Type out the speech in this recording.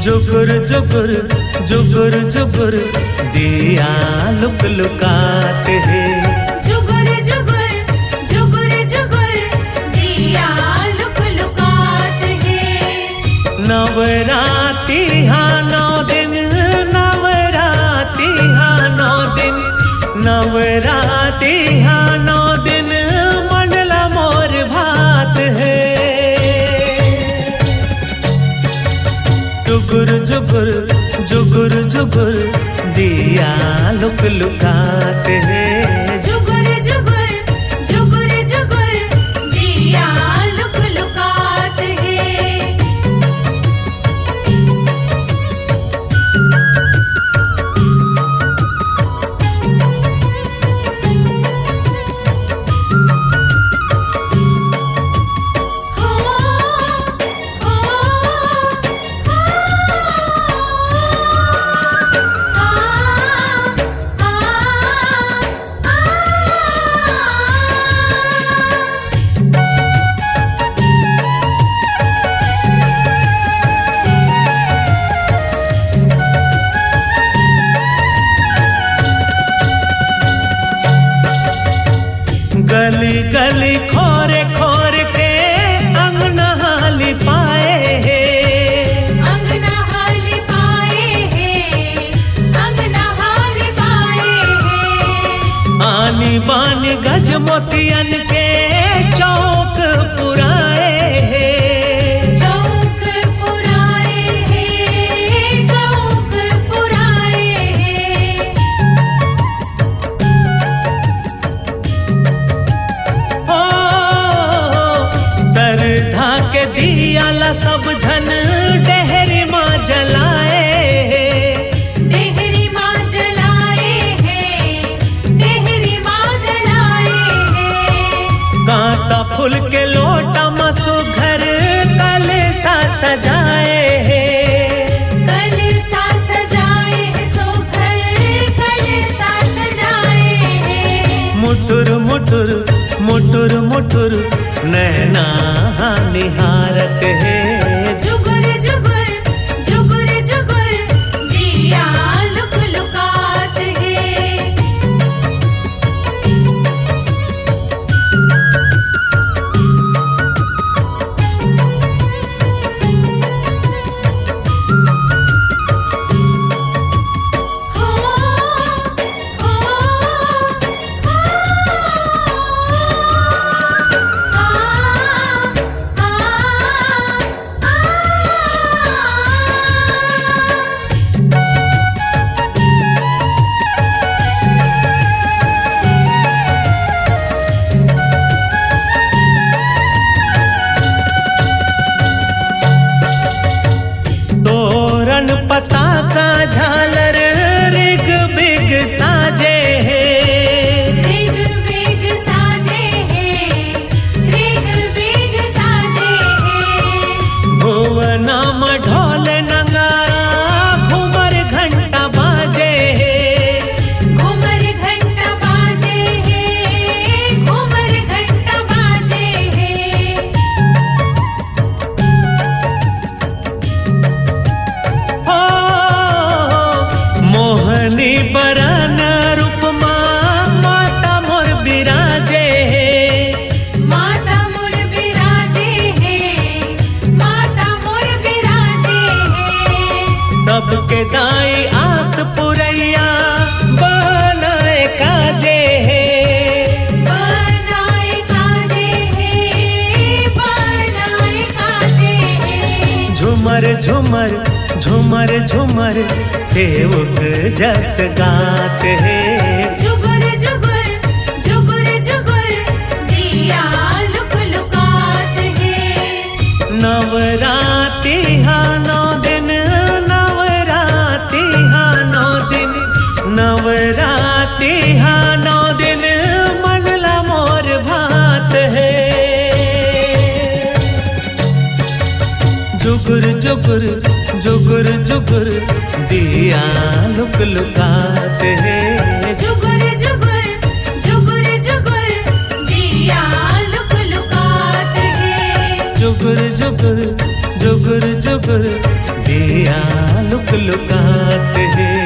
जुगुर जुगुर जुगुर जुगुर दिया लुक लुकाते हैं। जुगुर जुगुर जुगुर जुगुर दिया लुक लुकाते हैं। नवराती हाँ 9 दिन, नवराती हाँ 9 दिन, नवराती हाँ 9 दिन मंडला मोर भात है। जुगुर जुगुर जुगुर जुगुर दिया लुक लुकाते हैं। जुगुर जुगुर जुगुर जुगुर दिया लुक लुकाते हैं। गली गली खोरे खोर के अंगना हाली पाए हैं। अंगना हाली पाए हैं, अंगना हाली पाए हैं। आनी बानी गज मोतियन के चौक पुराए हैं। चौक पुराए हैं, चौक पुराए हैं। ओ सरधा के दियाला सब झन डेहरी माँ जलाए हैं। डेहरी माँ जलाए हैं, डेहरी माँ जलाए हैं। कांसा फूल के लोटा मसु घर कलसा सजाए हैं। कलसा सजाए हैं, सो घर कलसा सजाए हैं। मुटुर मुटुर मुटुर मुटुर नैना निहारत है। जुगुर जुगुर जुगुर जुगुर दिया लुक लुकाते हैं। तोरण पताका झालर रिग बिग साजे हैं। रिग बिग साजे हैं, रिग बिग साजे हैं। भुवना में ढोल नगारा घूमर घंटा बाजे हैं। घूमर घंटा बाजे हैं, घूमर घंटा बाजे हैं। ओ मोहनी बरन रूपमा माता मोर बिराजे हैं। माता मोर बिराजे हैं, माता मोर बिराजे हैं। तब के दाई आस पुरैया बनाए काजे हैं। बनाए काजे हैं, बनाए काजे हैं। झुमर झुमर झुमर झुमर सेवक जस गाते हैं। जुगुर जुगुर जुगुर जुगुर दिया लुक लुकाते हैं। नवराती हाँ 9 दिन, नवराती हाँ 9 दिन, नवराती हाँ 9 दिन मंडला मोर भात है। जुगुर जुगुर जुगुर जुगुर दिया लुक लुकाते हैं। जुगुर जुगुर जुगुर जुगुर दिया लुक लुकाते हैं। जुगुर जुगुर जुगुर जुगुर दिया लुक लुकाते हैं।